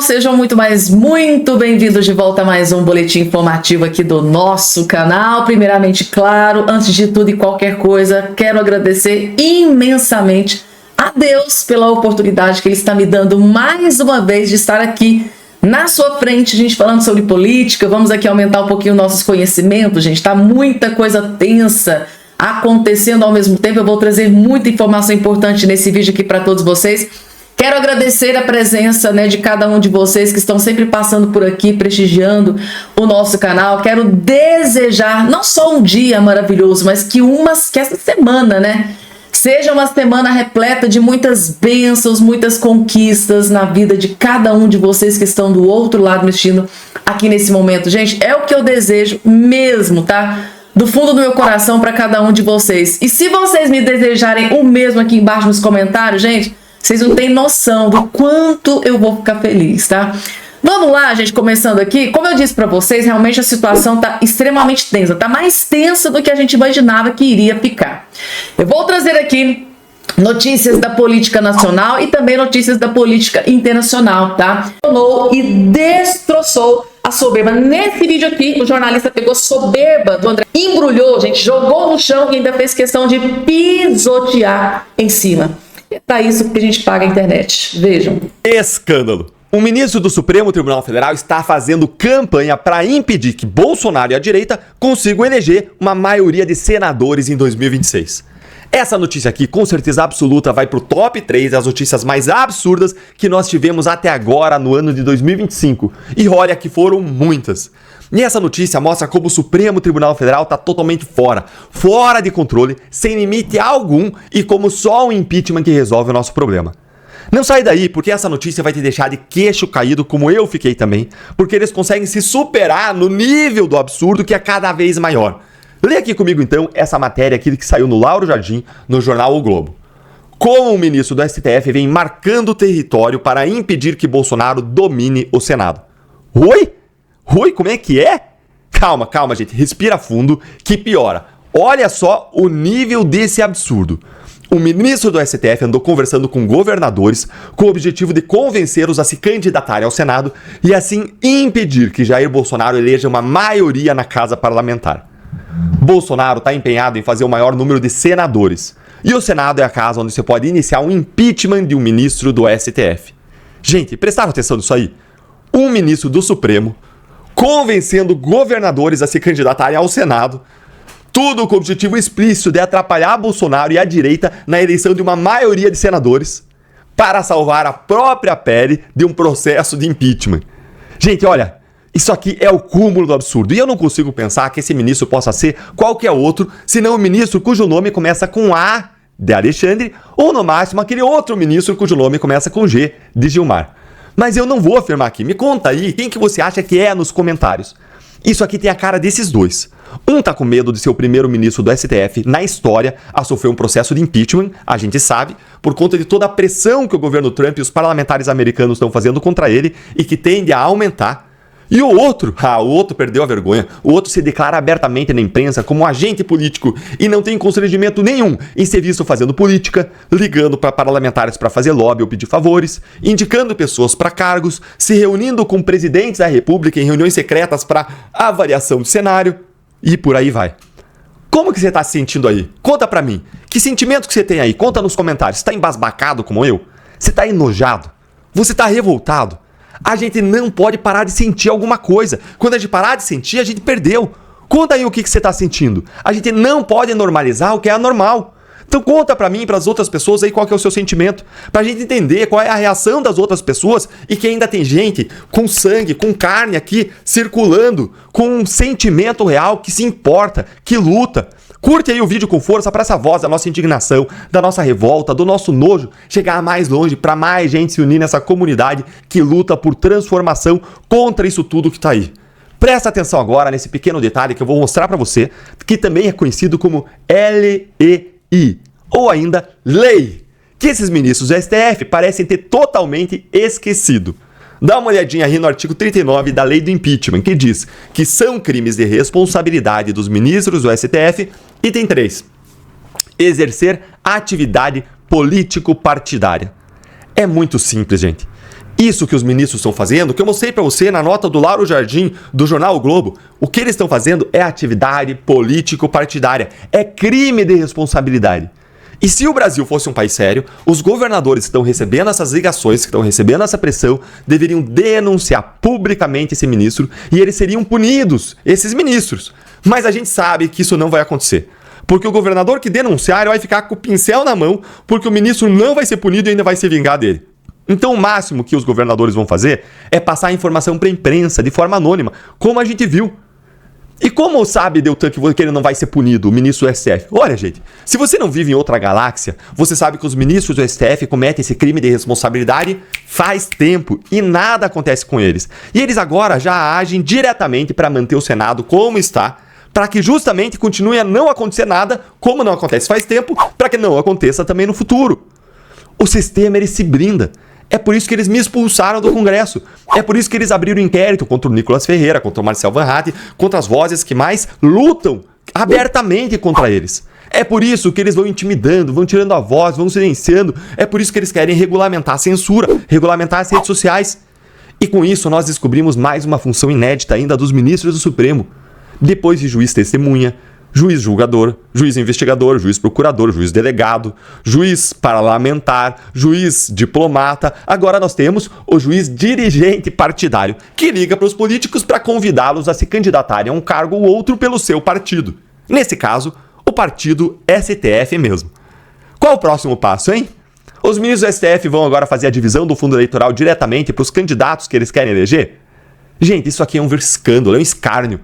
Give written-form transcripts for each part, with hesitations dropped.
Sejam muito bem-vindos de volta a mais um boletim informativo aqui do nosso canal. Primeiramente, claro, antes de tudo e qualquer coisa, quero agradecer imensamente a Deus pela oportunidade que Ele está me dando mais uma vez de estar aqui na sua frente, a gente falando sobre política. Vamos aqui aumentar um pouquinho nossos conhecimentos, gente. Tá muita coisa tensa acontecendo ao mesmo tempo. Eu vou trazer muita informação importante nesse vídeo aqui para todos vocês. Quero agradecer a presença, de cada um de vocês que estão sempre passando por aqui, prestigiando o nosso canal. Quero desejar não só um dia maravilhoso, mas que essa semana, seja uma semana repleta de muitas bênçãos, muitas conquistas na vida de cada um de vocês que estão do outro lado me assistindo aqui nesse momento. Gente, é o que eu desejo mesmo, tá? Do fundo do meu coração para cada um de vocês. E se vocês me desejarem o mesmo aqui embaixo nos comentários, gente, vocês não têm noção do quanto eu vou ficar feliz, tá? Vamos lá, gente, começando aqui. Como eu disse pra vocês, realmente a situação tá extremamente tensa. Tá mais tensa do que a gente imaginava que iria ficar. Eu vou trazer aqui notícias da política nacional e também notícias da política internacional, tá? E destroçou a soberba. Nesse vídeo aqui, o jornalista pegou soberba do André, embrulhou, gente, jogou no chão e ainda fez questão de pisotear em cima. É pra isso que a gente paga a internet. Vejam. Escândalo. O ministro do Supremo Tribunal Federal está fazendo campanha para impedir que Bolsonaro e a direita consigam eleger uma maioria de senadores em 2026. Essa notícia aqui, com certeza absoluta, vai pro top 3 das notícias mais absurdas que nós tivemos até agora no ano de 2025. E olha que foram muitas. E essa notícia mostra como o Supremo Tribunal Federal está totalmente fora de controle, sem limite algum e como só o impeachment que resolve o nosso problema. Não sai daí, porque essa notícia vai te deixar de queixo caído, como eu fiquei também, porque eles conseguem se superar no nível do absurdo que é cada vez maior. Lê aqui comigo então essa matéria aqui que saiu no Lauro Jardim, no jornal O Globo. Como o ministro do STF vem marcando o território para impedir que Bolsonaro domine o Senado. Oi? Oi, como é que é? Calma, gente, respira fundo que piora. Olha só o nível desse absurdo. O ministro do STF andou conversando com governadores com o objetivo de convencê-los a se candidatarem ao Senado e assim impedir que Jair Bolsonaro eleja uma maioria na casa parlamentar. Bolsonaro está empenhado em fazer o maior número de senadores. E o Senado é a casa onde você pode iniciar um impeachment de um ministro do STF. Gente, prestaram atenção nisso aí? Um ministro do Supremo convencendo governadores a se candidatarem ao Senado, tudo com o objetivo explícito de atrapalhar Bolsonaro e a direita na eleição de uma maioria de senadores para salvar a própria pele de um processo de impeachment. Gente, olha, isso aqui é o cúmulo do absurdo. E eu não consigo pensar que esse ministro possa ser qualquer outro, senão o ministro cujo nome começa com A de Alexandre, ou no máximo aquele outro ministro cujo nome começa com G de Gilmar. Mas eu não vou afirmar aqui. Me conta aí quem que você acha que é nos comentários. Isso aqui tem a cara desses dois. Um tá com medo de ser o primeiro ministro do STF na história a sofrer um processo de impeachment, a gente sabe, por conta de toda a pressão que o governo Trump e os parlamentares americanos estão fazendo contra ele e que tende a aumentar. E o outro perdeu a vergonha. O outro se declara abertamente na imprensa como um agente político e não tem constrangimento nenhum em ser visto fazendo política, ligando para parlamentares para fazer lobby ou pedir favores, indicando pessoas para cargos, se reunindo com presidentes da República em reuniões secretas para avaliação de cenário e por aí vai. Como que você está se sentindo aí? Conta para mim. Que sentimento que você tem aí? Conta nos comentários. Você está embasbacado como eu? Você está enojado? Você está revoltado? A gente não pode parar de sentir alguma coisa. Quando a gente parar de sentir, a gente perdeu. Conta aí o que você está sentindo. A gente não pode normalizar o que é anormal. Então conta pra mim e pras outras pessoas aí qual que é o seu sentimento. Pra gente entender qual é a reação das outras pessoas e que ainda tem gente com sangue, com carne aqui, circulando, com um sentimento real que se importa, que luta. Curte aí o vídeo com força para essa voz da nossa indignação, da nossa revolta, do nosso nojo chegar mais longe, para mais gente se unir nessa comunidade que luta por transformação contra isso tudo que tá aí. Presta atenção agora nesse pequeno detalhe que eu vou mostrar para você, que também é conhecido como LEI, ou ainda lei, que esses ministros do STF parecem ter totalmente esquecido. Dá uma olhadinha aí no artigo 39 da lei do impeachment, que diz que são crimes de responsabilidade dos ministros do STF. Item 3. Exercer atividade político-partidária. É muito simples, gente. Isso que os ministros estão fazendo, que eu mostrei para você na nota do Lauro Jardim, do jornal O Globo, o que eles estão fazendo é atividade político-partidária, é crime de responsabilidade. E se o Brasil fosse um país sério, os governadores que estão recebendo essas ligações, que estão recebendo essa pressão, deveriam denunciar publicamente esse ministro e eles seriam punidos, esses ministros. Mas a gente sabe que isso não vai acontecer. Porque o governador que denunciar vai ficar com o pincel na mão, porque o ministro não vai ser punido e ainda vai se vingar dele. Então o máximo que os governadores vão fazer é passar a informação para a imprensa de forma anônima, como a gente viu. E como sabe, Deltan, que ele não vai ser punido, o ministro do STF? Olha, gente, se você não vive em outra galáxia, você sabe que os ministros do STF cometem esse crime de responsabilidade faz tempo e nada acontece com eles. E eles agora já agem diretamente para manter o Senado como está, para que justamente continue a não acontecer nada, como não acontece faz tempo, para que não aconteça também no futuro. O sistema, ele se blinda. É por isso que eles me expulsaram do Congresso. É por isso que eles abriram inquérito contra o Nicolas Ferreira, contra o Marcel Van Hatten, contra as vozes que mais lutam abertamente contra eles. É por isso que eles vão intimidando, vão tirando a voz, vão silenciando. É por isso que eles querem regulamentar a censura, regulamentar as redes sociais. E com isso nós descobrimos mais uma função inédita ainda dos ministros do Supremo. Depois de juiz testemunha, juiz julgador, juiz investigador, juiz procurador, juiz delegado, juiz parlamentar, juiz diplomata. Agora nós temos o juiz dirigente partidário, que liga para os políticos para convidá-los a se candidatarem a um cargo ou outro pelo seu partido. Nesse caso, o partido STF mesmo. Qual o próximo passo, hein? Os ministros do STF vão agora fazer a divisão do fundo eleitoral diretamente para os candidatos que eles querem eleger? Gente, isso aqui é um escândalo, é um escárnio.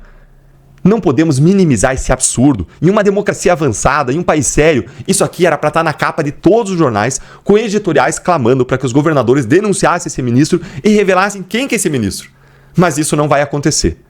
Não podemos minimizar esse absurdo. Em uma democracia avançada, em um país sério, isso aqui era para estar na capa de todos os jornais, com editoriais clamando para que os governadores denunciassem esse ministro e revelassem quem que é esse ministro. Mas isso não vai acontecer.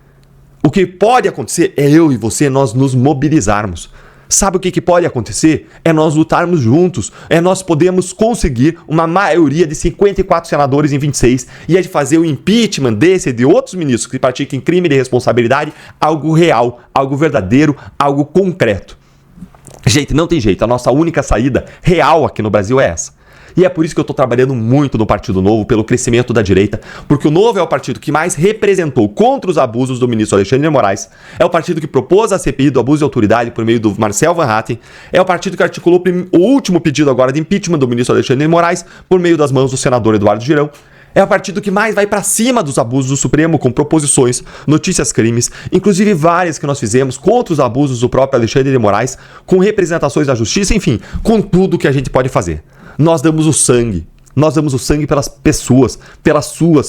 O que pode acontecer é eu e você, nós nos mobilizarmos. Sabe o que pode acontecer? É nós lutarmos juntos, é nós podemos conseguir uma maioria de 54 senadores em 26 e é de fazer o impeachment desse e de outros ministros que pratiquem crime de responsabilidade algo real, algo verdadeiro, algo concreto. Gente, não tem jeito, a nossa única saída real aqui no Brasil é essa. E é por isso que eu estou trabalhando muito no Partido Novo, pelo crescimento da direita, porque o Novo é o partido que mais representou contra os abusos do ministro Alexandre de Moraes, é o partido que propôs a CPI do abuso de autoridade por meio do Marcel Van Hatten, é o partido que articulou o último pedido agora de impeachment do ministro Alexandre de Moraes por meio das mãos do senador Eduardo Girão, é o partido que mais vai para cima dos abusos do Supremo com proposições, notícias crimes, inclusive várias que nós fizemos contra os abusos do próprio Alexandre de Moraes, com representações da justiça, enfim, com tudo que a gente pode fazer. Nós damos o sangue pelas pessoas,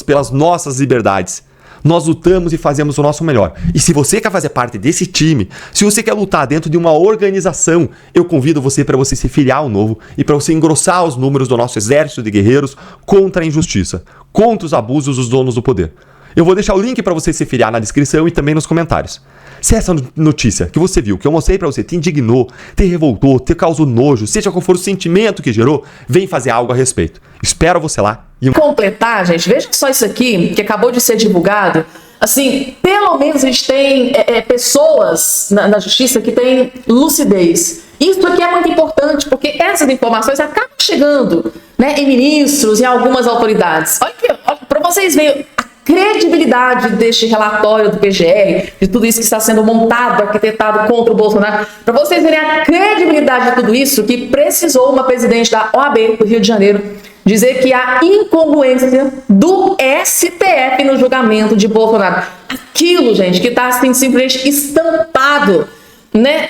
pelas nossas liberdades. Nós lutamos e fazemos o nosso melhor. E se você quer fazer parte desse time, se você quer lutar dentro de uma organização, eu convido você para você se filiar ao Novo e para você engrossar os números do nosso exército de guerreiros contra a injustiça, contra os abusos dos donos do poder. Eu vou deixar o link para você se filiar na descrição e também nos comentários. Se essa notícia que você viu, que eu mostrei para você, te indignou, te revoltou, te causou nojo, seja qual for o sentimento que gerou, vem fazer algo a respeito. Espero você lá. Completar, gente, veja só isso aqui, que acabou de ser divulgado. Assim, pelo menos a gente tem pessoas na justiça que têm lucidez. Isso aqui é muito importante, porque essas informações acabam chegando, né, em ministros e algumas autoridades. Olha aqui, para vocês verem a credibilidade deste relatório do PGR, de tudo isso que está sendo montado, arquitetado contra o Bolsonaro, para vocês verem a credibilidade de tudo isso, que precisou uma presidente da OAB do Rio de Janeiro dizer que há incongruência do STF no julgamento de Bolsonaro. Aquilo, gente, que está assim, simplesmente estampado, né,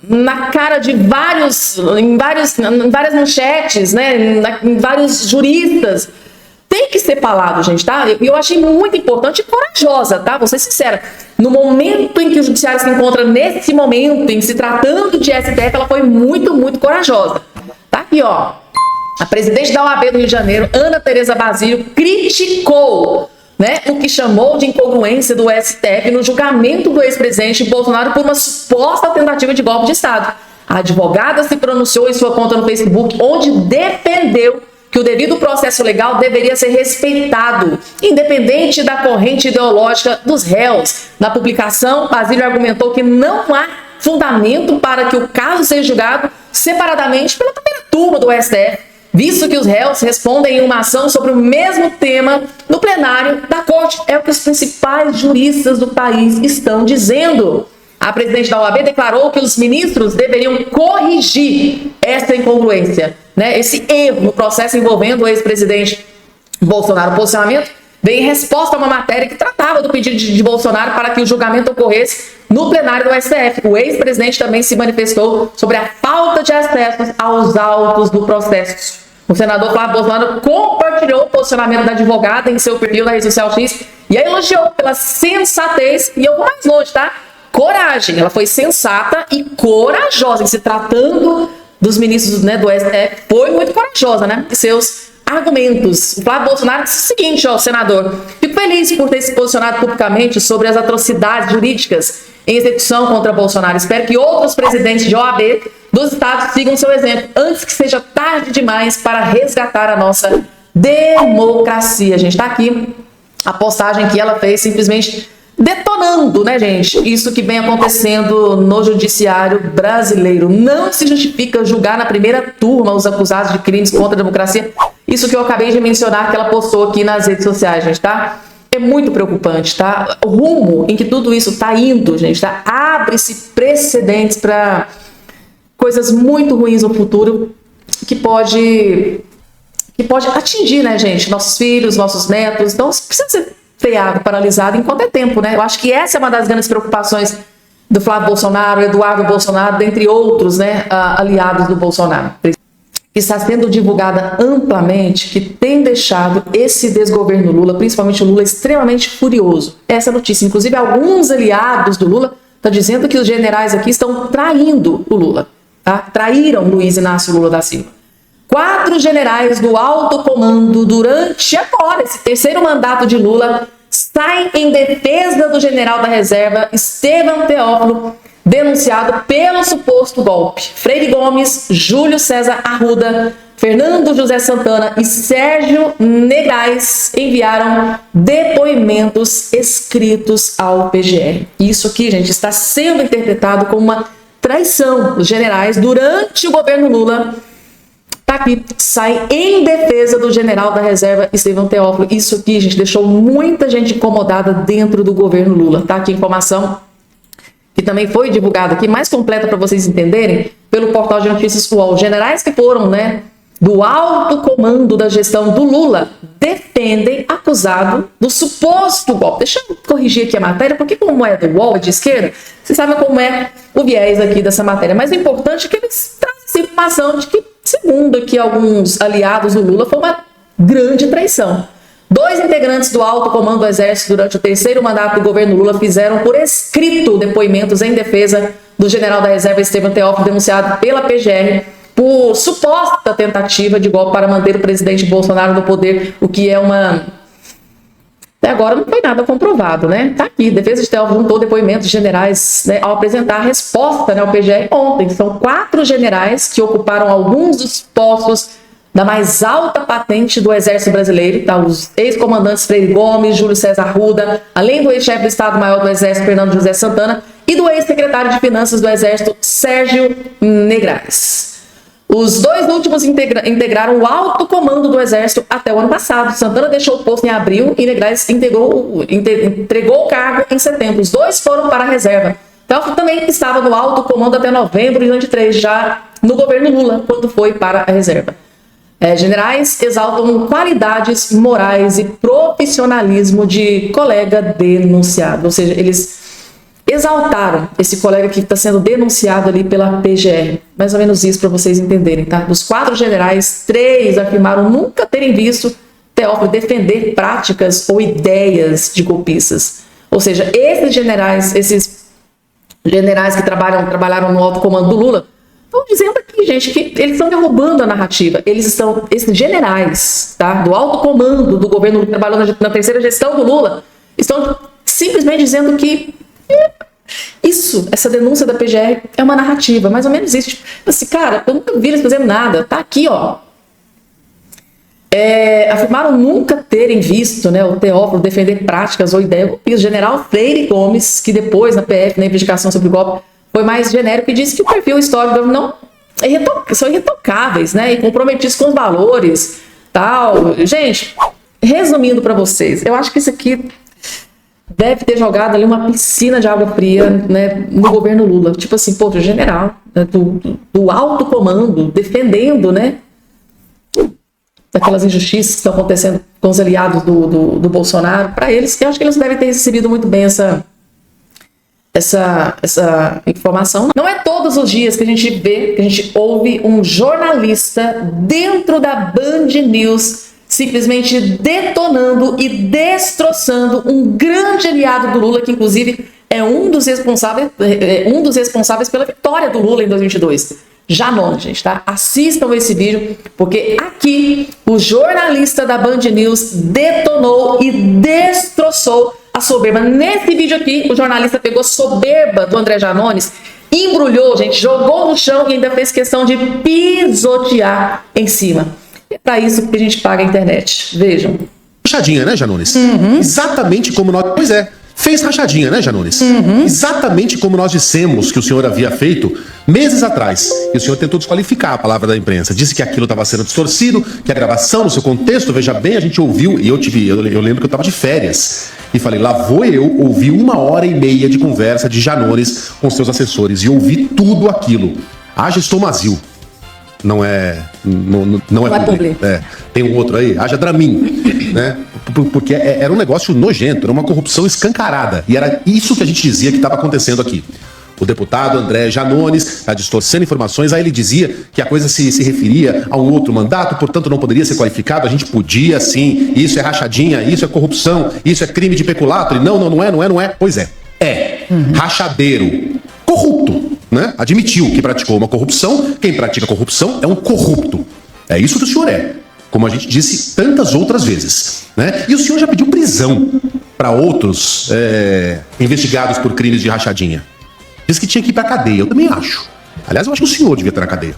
na cara de em várias manchetes, né, em vários juristas. Tem que ser falado, gente, tá? Eu achei muito importante e corajosa, tá? Vou ser sincera. No momento em que o judiciário se encontra nesse momento, em se tratando de STF, ela foi muito, muito corajosa. Tá aqui, ó. A presidente da OAB do Rio de Janeiro, Ana Tereza Basílio, criticou, né, o que chamou de incongruência do STF no julgamento do ex-presidente Bolsonaro por uma suposta tentativa de golpe de Estado. A advogada se pronunciou em sua conta no Facebook, onde defendeu que o devido processo legal deveria ser respeitado, independente da corrente ideológica dos réus. Na publicação, Basílio argumentou que não há fundamento para que o caso seja julgado separadamente pela primeira turma do STF, visto que os réus respondem em uma ação sobre o mesmo tema no plenário da corte. É o que os principais juristas do país estão dizendo. A presidente da OAB declarou que os ministros deveriam corrigir essa incongruência, né? Esse erro no processo envolvendo o ex-presidente Bolsonaro. O posicionamento veio em resposta a uma matéria que tratava do pedido de Bolsonaro para que o julgamento ocorresse no plenário do STF. O ex-presidente também se manifestou sobre a falta de acesso aos autos do processo. O senador Flávio Bolsonaro compartilhou o posicionamento da advogada em seu perfil na rede social X e a elogiou pela sensatez, e eu vou mais longe, tá? Coragem. Ela foi sensata e corajosa em se tratando dos ministros, né, do STF. Foi muito corajosa, né? Seus argumentos. O Flávio Bolsonaro disse o seguinte, ó, senador: fico feliz por ter se posicionado publicamente sobre as atrocidades jurídicas em execução contra Bolsonaro. Espero que outros presidentes de OAB dos estados sigam seu exemplo antes que seja tarde demais para resgatar a nossa democracia. A gente tá aqui, a postagem que ela fez simplesmente detonando, né, gente, isso que vem acontecendo no judiciário brasileiro. Não se justifica julgar na primeira turma os acusados de crimes contra a democracia. Isso que eu acabei de mencionar, que ela postou aqui nas redes sociais, gente, tá? É muito preocupante, tá? O rumo em que tudo isso tá indo, gente, tá? Abre-se precedentes para coisas muito ruins no futuro que pode atingir, né, gente, nossos filhos, nossos netos. Então, precisa ser freado, paralisado enquanto é tempo, né? Eu acho que essa é uma das grandes preocupações do Flávio Bolsonaro, Eduardo Bolsonaro, dentre outros, né, aliados do Bolsonaro. Está sendo divulgada amplamente, que tem deixado esse desgoverno Lula, principalmente o Lula, extremamente furioso. Essa notícia, inclusive alguns aliados do Lula estão dizendo que os generais aqui estão traindo o Lula, tá? Traíram Luiz Inácio Lula da Silva. 4 generais do alto comando durante agora esse terceiro mandato de Lula saem em defesa do general da reserva Estevão Teófilo, denunciado pelo suposto golpe. Freire Gomes, Júlio César Arruda, Fernando José Santana e Sérgio Negrais enviaram depoimentos escritos ao PGR. Isso aqui, gente, está sendo interpretado como uma traição dos generais durante o governo Lula. Tá aqui, sai em defesa do general da reserva Estevão Teófilo. Isso aqui, gente, deixou muita gente incomodada dentro do governo Lula. Tá aqui a informação que também foi divulgada aqui, mais completa para vocês entenderem, pelo portal de notícias UOL. Generais que foram, né, do alto comando da gestão do Lula defendem acusado do suposto golpe. Deixa eu corrigir aqui a matéria, porque como é do UOL, é de esquerda, vocês sabem como é o viés aqui dessa matéria. Mas o importante é que eles trazem essa informação de que, segundo aqui alguns aliados do Lula, foi uma grande traição. 2 integrantes do alto comando do Exército durante o terceiro mandato do governo Lula fizeram por escrito depoimentos em defesa do general da reserva Estevão Teófilo, denunciado pela PGR por suposta tentativa de golpe para manter o presidente Bolsonaro no poder, o que é uma... Até agora não foi nada comprovado, né? Tá aqui, defesa de Teófilo juntou depoimentos de generais, né, ao apresentar a resposta, né, ao PGR ontem. São 4 generais que ocuparam alguns dos postos da mais alta patente do Exército Brasileiro, tá? Os ex-comandantes Freire Gomes, Júlio César Arruda, além do ex-chefe do Estado-Maior do Exército, Fernando José Santana, e do ex-secretário de Finanças do Exército, Sérgio Negrais. Os 2 últimos integraram o alto comando do Exército até o ano passado. Santana deixou o posto em abril e Negrais entregou o cargo em setembro. Os 2 foram para a reserva. Teófilo também estava no alto comando até novembro de 2023, já no governo Lula, quando foi para a reserva. Generais exaltam qualidades morais e profissionalismo de colega denunciado. Ou seja, eles exaltaram esse colega que está sendo denunciado ali pela PGR. Mais ou menos isso para vocês entenderem, tá? Dos 4 generais, 3 afirmaram nunca terem visto Teófilo defender práticas ou ideias de golpistas. Ou seja, esses generais que trabalharam no alto comando do Lula, estão dizendo aqui, gente, que eles estão derrubando a narrativa. Esses generais, tá, do alto comando do governo Lula, que trabalhou na terceira gestão do Lula, estão simplesmente dizendo que essa denúncia da PGR é uma narrativa, mais ou menos isso. Tipo assim, cara, eu nunca vi eles fazendo nada. Tá aqui, ó. Afirmaram nunca terem visto, né, o Teófilo defender práticas ou ideias. O general Freire Gomes, que depois na PF, na investigação sobre o golpe, foi mais genérico e disse que o perfil histórico não são irretocáveis, né? E comprometidos com os valores, tal. Gente, resumindo para vocês, eu acho que isso aqui deve ter jogado ali uma piscina de água fria, né, no governo Lula. Tipo assim, pô, o general, né, do alto comando, defendendo, né, daquelas injustiças que estão acontecendo com os aliados do Bolsonaro. Para eles, eu acho que eles devem ter recebido muito bem essa informação. Não é todos os dias que a gente vê, que a gente ouve um jornalista dentro da Band News simplesmente detonando e destroçando um grande aliado do Lula, que inclusive é um dos responsáveis pela vitória do Lula em 2022. Janones, gente, tá? Assistam esse vídeo, porque aqui o jornalista da Band News detonou e destroçou a soberba. Nesse vídeo aqui, o jornalista pegou soberba do André Janones, embrulhou, gente, jogou no chão e ainda fez questão de pisotear em cima. É para isso que a gente paga a internet. Vejam. Rachadinha, né, Janones? Exatamente como nós... Pois é, fez rachadinha, né, Janones? Exatamente como nós dissemos que o senhor havia feito meses atrás. E o senhor tentou desqualificar a palavra da imprensa. Disse que aquilo estava sendo distorcido, que a gravação, no seu contexto, veja bem, a gente ouviu, e eu lembro que eu estava de férias. E falei, lá vou eu ouvir 1h30 de conversa de Janones com seus assessores. E ouvi tudo aquilo. Haja Estomazil. Não é publi. Tem um outro aí, haja Dramin, né? Porque era um negócio nojento, era uma corrupção escancarada. E era isso que a gente dizia que estava acontecendo aqui. O deputado André Janones está distorcendo informações, aí ele dizia que a coisa se referia a um outro mandato, portanto não poderia ser qualificado, a gente podia sim, isso é rachadinha, isso é corrupção, isso é crime de peculato. Ele, não é. Pois é, rachadeiro, corrupto. Né? Admitiu que praticou uma corrupção. Quem pratica corrupção é um corrupto. É isso que o senhor é, como a gente disse tantas outras vezes, né? E o senhor já pediu prisão para outros investigados por crimes de rachadinha. Diz que tinha que ir para cadeia. Eu também acho. Aliás, eu acho que o senhor devia estar na cadeia.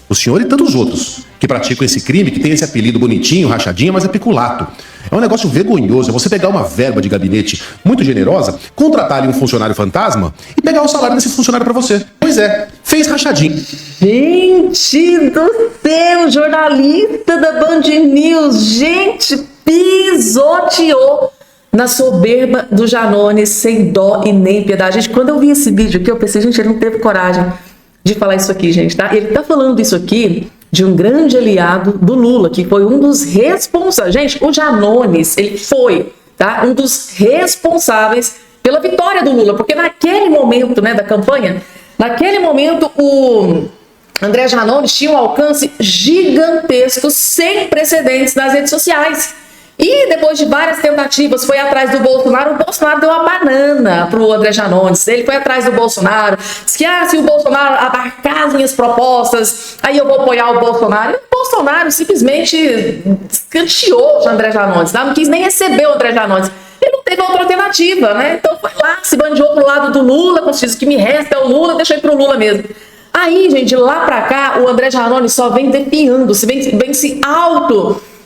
O senhor e tantos outros que praticam esse crime, que tem esse apelido bonitinho, rachadinha, mas é peculato. É um negócio vergonhoso. É você pegar uma verba de gabinete muito generosa, contratar ali um funcionário fantasma e pegar o salário desse funcionário pra você. Pois é, fez rachadinha. Gente do céu, jornalista da Band News, gente, pisoteou na soberba do Janones sem dó e nem piedade. Gente, quando eu vi esse vídeo aqui, eu pensei, gente, ele não teve coragem de falar isso aqui, gente, tá? Ele tá falando isso aqui de um grande aliado do Lula, que foi um dos responsáveis. Gente, o Janones, ele foi, tá, um dos responsáveis pela vitória do Lula, porque naquele momento, né, da campanha, naquele momento o André Janones tinha um alcance gigantesco, sem precedentes nas redes sociais. E depois de várias tentativas, foi atrás do Bolsonaro. O Bolsonaro deu uma banana pro André Janones. Ele foi atrás do Bolsonaro. Disse que se o Bolsonaro abarcar as minhas propostas, aí eu vou apoiar o Bolsonaro. E o Bolsonaro simplesmente escanteou o André Janones, tá? Não quis nem receber o André Janones. Ele não teve outra alternativa, né? Então foi lá, se bandeou pro lado do Lula, disse que me resta é o Lula, deixa eu ir pro Lula mesmo. Aí, gente, de lá pra cá, o André Janones só vem definhando, vem se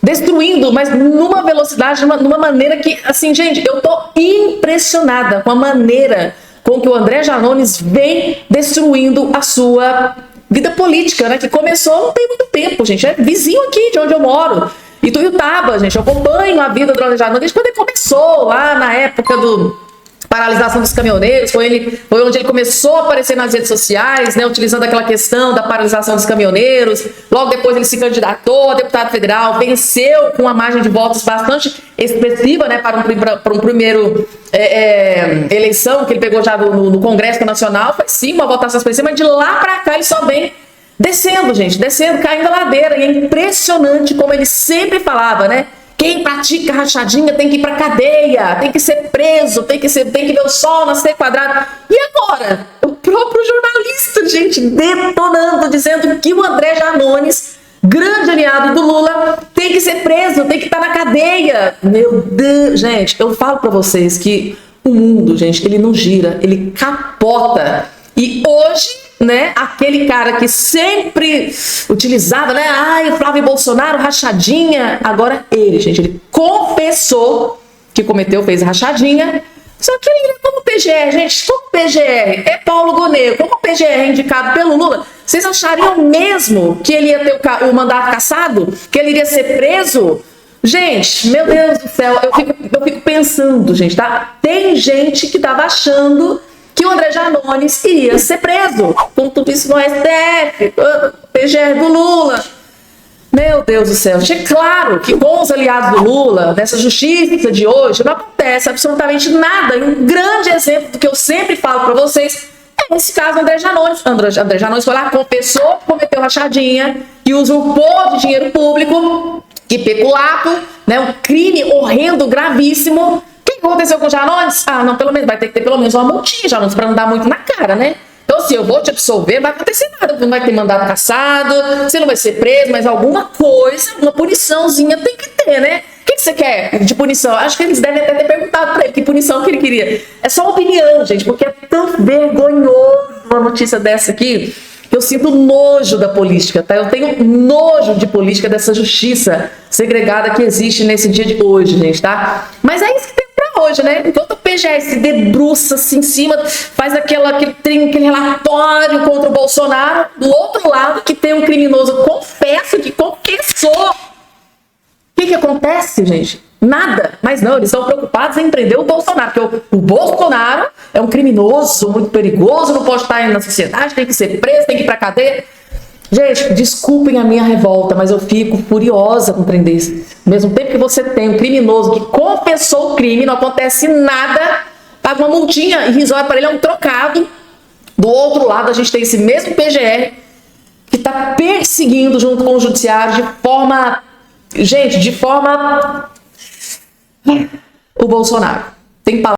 destruindo, mas numa velocidade, numa maneira que, assim, gente, eu tô impressionada com a maneira com que o André Janones vem destruindo a sua vida política, né? Que começou não tem muito tempo, gente. É vizinho aqui de onde eu moro. Ituiutaba, gente. Eu acompanho a vida do André Janones desde quando ele começou, lá na época do paralisação dos caminhoneiros, foi onde ele começou a aparecer nas redes sociais, né, utilizando aquela questão da paralisação dos caminhoneiros. Logo depois ele se candidatou a deputado federal, venceu com uma margem de votos bastante expressiva, né, para um primeiro eleição que ele pegou já no Congresso Nacional. Foi sim uma votação expressiva, mas de lá para cá ele só vem descendo, gente, caindo a ladeira. E é impressionante como ele sempre falava, né? Quem pratica rachadinha tem que ir pra cadeia, tem que ser preso, tem que ver o sol nascer quadrado. E agora? O próprio jornalista, gente, detonando, dizendo que o André Janones, grande aliado do Lula, tem que ser preso, tem que estar na cadeia. Meu Deus, gente, eu falo pra vocês que o mundo, gente, ele não gira, ele capota. E hoje, né, aquele cara que sempre utilizava, né, Flávio Bolsonaro, rachadinha, agora ele, gente, ele confessou que fez rachadinha, Só que ele, como PGR, gente, como PGR é Paulo Gonet, como PGR é indicado pelo Lula, vocês achariam mesmo que ele ia ter o mandato cassado? Que ele iria ser preso? Gente, meu Deus do céu, eu fico pensando, gente, tá? Tem gente que tava achando que o André Janones iria ser preso, com tudo isso no STF, PGR do Lula. Meu Deus do céu, é claro que com os aliados do Lula, nessa justiça de hoje, não acontece absolutamente nada. E um grande exemplo do que eu sempre falo para vocês é esse caso do André Janones. André Janones foi lá, confessou que cometeu rachadinha, que usurpou de dinheiro público, que peculato, né, um crime horrendo, gravíssimo. O que aconteceu com o Janones? Ah, não, pelo menos vai ter que ter pelo menos uma multinha, Janones, para não dar muito na cara, né? Então, se eu vou te absolver, não vai acontecer nada. Não vai ter mandado cassado, você não vai ser preso, mas alguma coisa, uma puniçãozinha tem que ter, né? O que você quer de punição? Acho que eles devem até ter perguntado pra ele que punição que ele queria. É só opinião, gente, porque é tão vergonhoso uma notícia dessa aqui, que eu sinto nojo da política, tá? Eu tenho nojo de política, dessa justiça segregada que existe nesse dia de hoje, gente, tá? Mas é isso que tem pra hoje, né? Enquanto o PGR se debruça assim em cima, faz aquele relatório contra o Bolsonaro, do outro lado que tem um criminoso, confesso que confessou. O que acontece, gente? Nada. Mas não, eles estão preocupados em prender o Bolsonaro, porque o Bolsonaro é um criminoso, muito perigoso, não pode estar aí na sociedade, tem que ser preso, tem que ir pra cadeia. Gente, desculpem a minha revolta, mas eu fico furiosa com prender isso. Ao mesmo tempo que você tem um criminoso que confessou o crime, não acontece nada, paga uma multinha irrisória para ele, é um trocado. Do outro lado, a gente tem esse mesmo PGR que está perseguindo junto com o judiciário de forma... Gente, de forma... o Bolsonaro. Tem